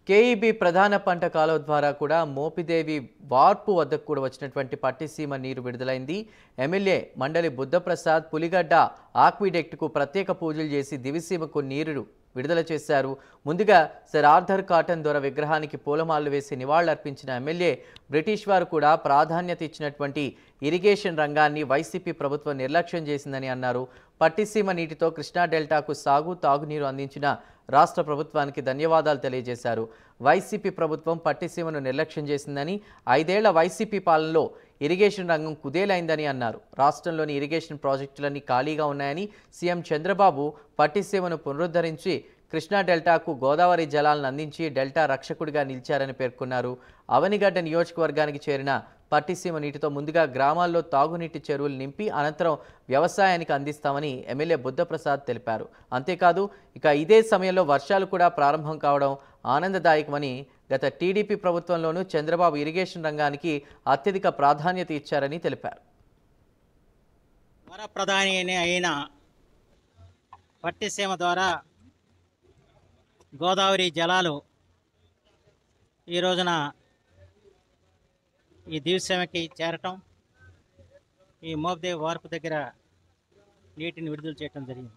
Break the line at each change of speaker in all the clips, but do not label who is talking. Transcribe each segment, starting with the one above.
కేఈబీ ప్రధాన పంట కాలువ ద్వారా కూడా మోపిదేవి వార్పు వద్దకు కూడా వచ్చినటువంటి పట్టిసీమ నీరు విడుదలైంది. ఎమ్మెల్యే మండలి బుద్ధప్రసాద్ పులిగడ్డ ఆక్విడెక్ట్కు ప్రత్యేక పూజలు చేసి దివిసీమకు నీరు విడుదల చేశారు. ముందుగా సర్ ఆర్థర్ కాటన్ ద్వారా విగ్రహానికి పూలమాలలు వేసి నివాళులర్పించిన ఎమ్మెల్యే బ్రిటిష్ వారు కూడా ప్రాధాన్యత ఇచ్చినటువంటి ఇరిగేషన్ రంగాన్ని వైసీపీ ప్రభుత్వం నిర్లక్ష్యం చేసిందని అన్నారు. పట్టిసీమ నీటితో కృష్ణా డెల్టాకు సాగు తాగునీరు అందించిన రాష్ట్ర ప్రభుత్వానికి ధన్యవాదాలు తెలియజేశారు. వైసీపీ ప్రభుత్వం పట్టిసీమను నిర్లక్ష్యం చేసిందని, 5 ఏళ్ల వైసీపీ పాలనలో ఇరిగేషన్ రంగం కుదేలైందని అన్నారు. రాష్ట్రంలోని ఇరిగేషన్ ప్రాజెక్టులన్నీ ఖాళీగా ఉన్నాయని సీఎం చంద్రబాబు పట్టిసీమను పునరుద్ధరించి కృష్ణా డెల్టాకు గోదావరి జలాలను అందించి డెల్టా రక్షకుడిగా నిలిచారని పేర్కొన్నారు. అవనిగడ్డ నియోజకవర్గానికి చేరిన పట్టిసీమ నీటితో ముందుగా గ్రామాల్లో తాగునీటి చెరువులు నింపి అనంతరం వ్యవసాయానికి అందిస్తామని ఎమ్మెల్యే బుద్ధప్రసాద్ తెలిపారు. అంతేకాదు ఇదే సమయంలో వర్షాలు కూడా ప్రారంభం కావడం ఆనందదాయకమని, గత టీడీపీ ప్రభుత్వంలోనూ చంద్రబాబు ఇరిగేషన్ రంగానికి అత్యధిక ప్రాధాన్యత ఇచ్చారని తెలిపారు.
వరప్రధాని అయిన పట్టిసీమ ద్వారా గోదావరి జలాలు ఈ రోజున ఈ దివిసీమకి చేరటం, ఈ మోపిదేవి వార్పు దగ్గర నీటిని విడుదల చేయటం జరిగింది.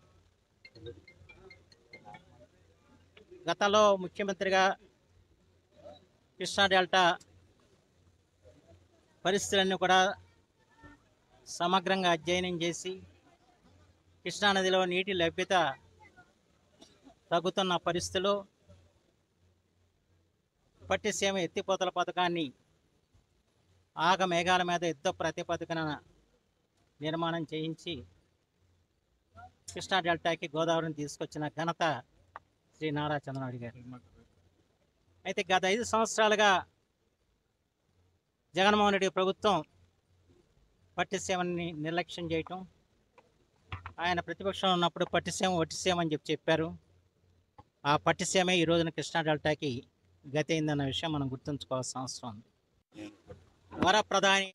గతంలో ముఖ్యమంత్రిగా కృష్ణా డెల్టా పరిస్థితులన్నీ కూడా సమగ్రంగా అధ్యయనం చేసి కృష్ణానదిలో నీటి లభ్యత తగ్గుతున్న పరిస్థితుల్లో పట్టిసీమ ఎత్తిపోతల పథకాన్ని ఆగమేఘాల మీద యుద్ధ ప్రాతిపదికన నిర్మాణం చేయించి కృష్ణా డెల్టాకి గోదావరిని తీసుకొచ్చిన ఘనత శ్రీ నారా చంద్రబాబు గారు. అయితే గత 5 సంవత్సరాలుగా జగన్మోహన్ రెడ్డి ప్రభుత్వం పట్టిసీమని నిర్లక్ష్యం చేయటం, ఆయన ప్రతిపక్షంలో ఉన్నప్పుడు పట్టిసీమ వట్టిసీమ అని చెప్పారు. ఆ పట్టిసీమే ఈ రోజున కృష్ణా డెల్టాకి గతి అయిందన్న విషయం మనం గుర్తుంచుకోవాల్సిన అవసరం ఉంది. వరప్రధాని